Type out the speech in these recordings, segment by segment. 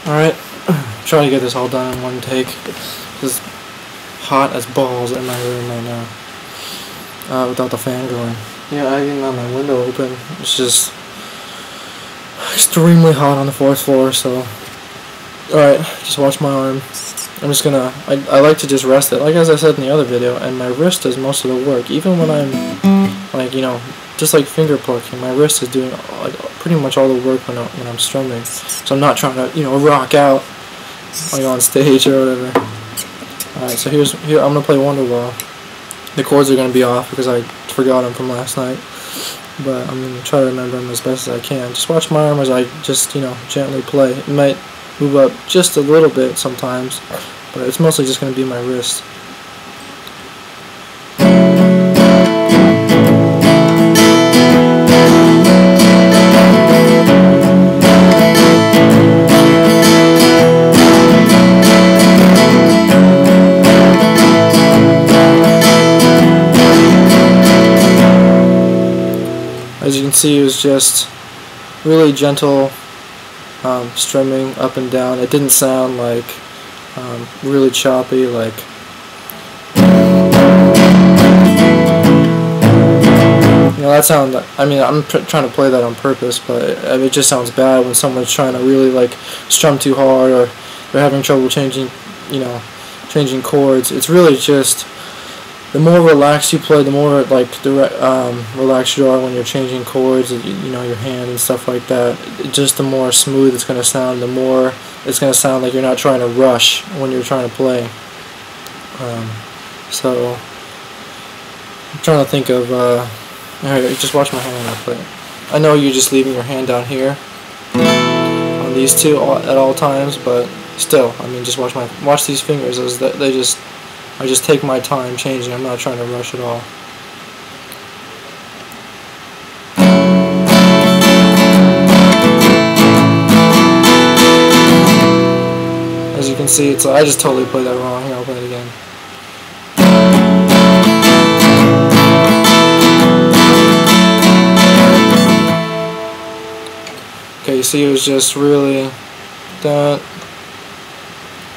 Alright, trying to get this all done in one take. It's hot as balls in my room right now, without the fan going. Yeah, I didn't have my window open. It's just extremely hot on the 4th floor, so... Alright, just watch my arm. I'm just gonna... I like to just rest it, like as I said in the other video, and my wrist does most of the work. Even when I'm, like, you know, just like finger plucking, my wrist is doing like pretty much all the work when I'm strumming. So I'm not trying to, you know, rock out like on stage or whatever. Alright, so here I'm gonna play Wonderwall. The chords are gonna be off because I forgot them from last night, but I'm gonna try to remember them as best as I can. Just watch my arm as I just, you know, gently play. It might move up just a little bit sometimes, but it's mostly just gonna be my wrist. As you can see, it was just really gentle strumming up and down. It didn't sound like really choppy, like you know, that sound. I mean, I'm trying to play that on purpose, but it just sounds bad when someone's trying to really like strum too hard, or they're having trouble changing chords. It's really just, the more relaxed you play, the more like relaxed you are when you're changing chords, you know, your hand and stuff like that. Just the more smooth it's going to sound, the more it's going to sound like you're not trying to rush when you're trying to play. So I'm trying to think of, alright, just watch my hand when I play. I know you're just leaving your hand down here on these two at all times, but still, I mean, just watch these fingers as I just take my time changing. I'm not trying to rush at all. As you can see, it's I just totally played that wrong. Here, I'll play it again. Okay, you see, it was just really that,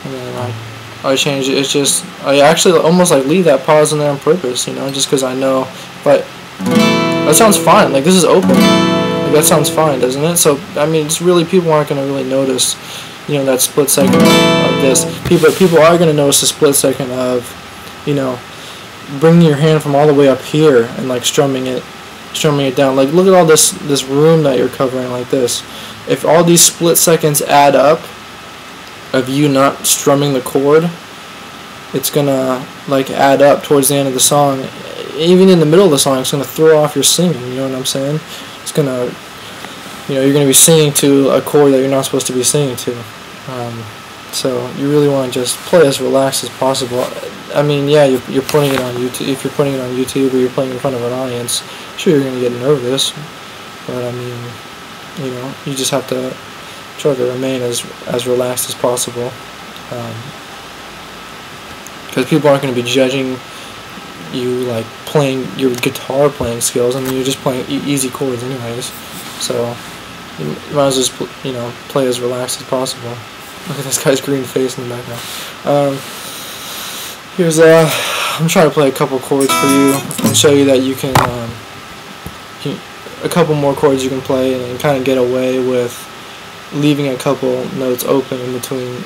and then I changed it. It's just, I actually almost like leave that pause in there on purpose, you know, just because I know. But that sounds fine. Like, this is open. Like, that sounds fine, doesn't it? So I mean, it's really, people aren't gonna really notice, you know, that split second of this. People are gonna notice the split second of, you know, bringing your hand from all the way up here and like strumming it down. Like, look at all this room that you're covering like this. If all these split seconds add up of you not strumming the chord, it's gonna like add up towards the end of the song. Even in the middle of the song, it's gonna throw off your singing. You know what I'm saying? It's gonna, you know, you're gonna be singing to a chord that you're not supposed to be singing to. So you really want to just play as relaxed as possible. I mean, yeah, you're putting it on YouTube. If you're putting it on YouTube or you're playing in front of an audience, sure, you're gonna get nervous, but I mean, you know, you just have to try to remain as relaxed as possible, because people aren't going to be judging you like playing your guitar playing skills. I mean, you're just playing easy chords anyways, so you might as well just, you know, play as relaxed as possible. Look at this guy's green face in the background. Here's I'm trying to play a couple chords for you and show you that you can, a couple more chords you can play and kind of get away with leaving a couple notes open in between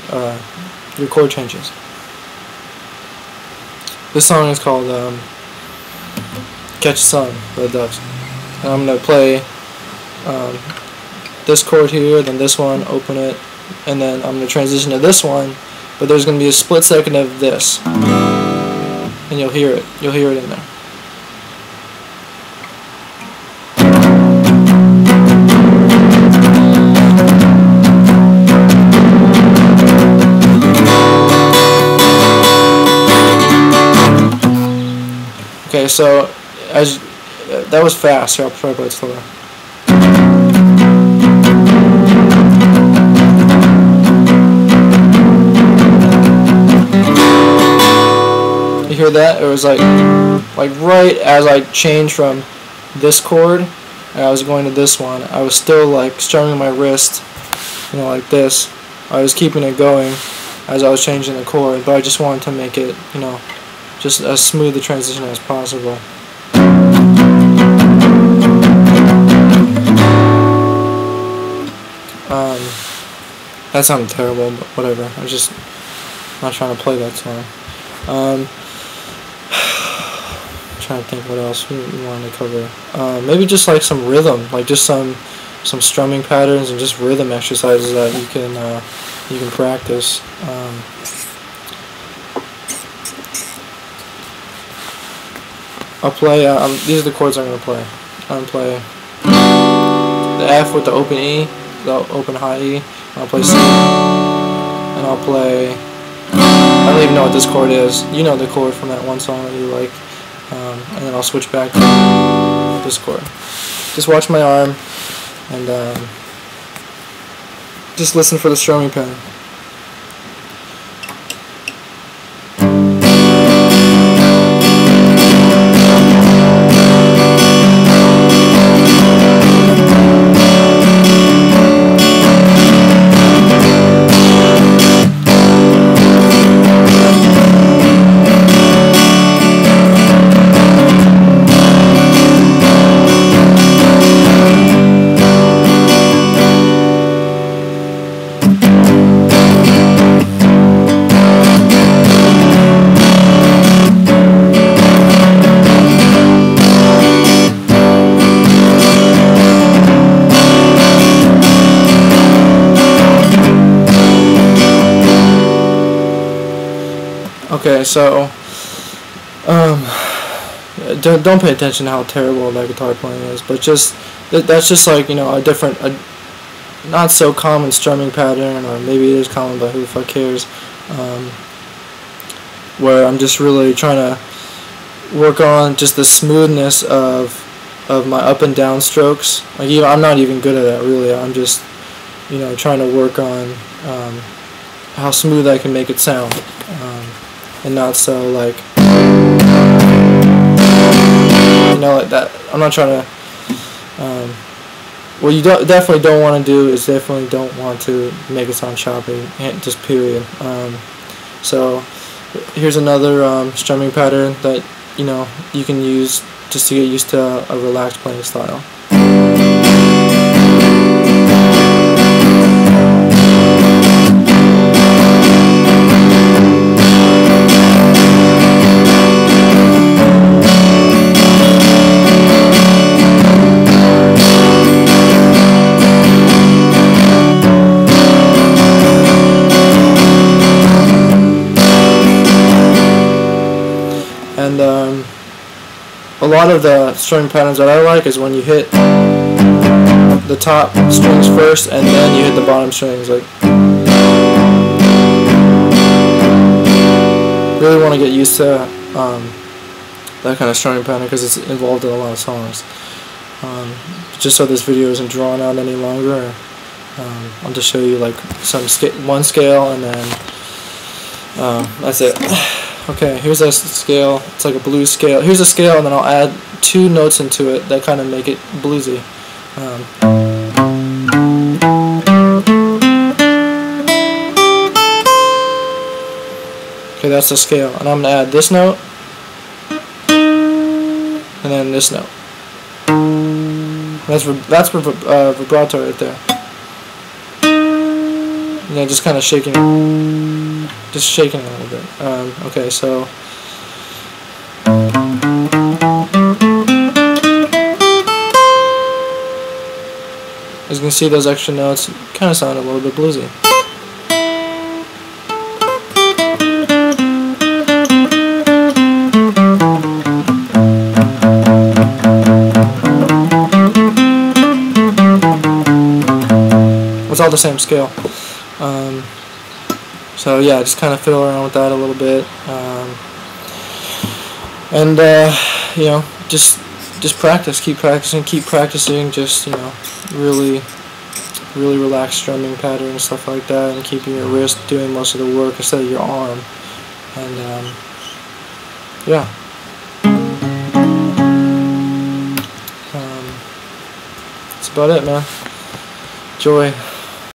your chord changes. This song is called Catch the Sun by the Doves. And I'm going to play this chord here, then this one, open it, and then I'm going to transition to this one, but there's going to be a split second of this. And you'll hear it. You'll hear it in there. Okay, so as that was fast. Here, I'll try to play it slower. You hear that? It was like right as I changed from this chord and I was going to this one, I was still like strumming my wrist, you know, like this, I was keeping it going as I was changing the chord, but I just wanted to make it, you know, just as smooth a transition as possible. That sounded terrible, but whatever. I'm just not trying to play that song. Trying to think what else we wanted to cover. Maybe just like some rhythm, like just some strumming patterns and just rhythm exercises that you can practice. I'll play. These are the chords I'm gonna play. I'm gonna play the F with the open E, the open high E. I'll play C, and I'll play. I don't even know what this chord is. You know the chord from that one song that you like. And then I'll switch back to this chord. Just watch my arm and just listen for the strumming pattern. Okay, so don't pay attention to how terrible that guitar playing is, but just that's just like, you know, a not so common strumming pattern, or maybe it is common, but who the fuck cares? Where I'm just really trying to work on just the smoothness of my up and down strokes. Like, I'm not even good at that really. I'm just, you know, trying to work on how smooth I can make it sound. And not so like, you know, like that. I'm not trying to. What you definitely don't want to do is definitely don't want to make it sound choppy. Just period. So here's another strumming pattern that, you know, you can use just to get used to a relaxed playing style. And a lot of the strumming patterns that I like is when you hit the top strings first and then you hit the bottom strings. Like, really want to get used to that kind of strumming pattern because it's involved in a lot of songs. Just so this video isn't drawn out any longer, I'll just show you like one scale and then that's it. Okay, here's a scale. It's like a blues scale. Here's a scale, and then I'll add 2 notes into it that kind of make it bluesy. Okay, that's the scale, and I'm gonna add this note, and then this note. That's vibrato right there. And then just kind of shaking it. Just shaking it a little bit. Okay, so as you can see, those extra notes kind of sound a little bit bluesy. It's all the same scale. So yeah, just kind of fiddle around with that a little bit, and you know, just practice, keep practicing, just, you know, really relaxed strumming pattern and stuff like that, and keeping your wrist doing most of the work instead of your arm, and yeah. That's about it, man. Joy.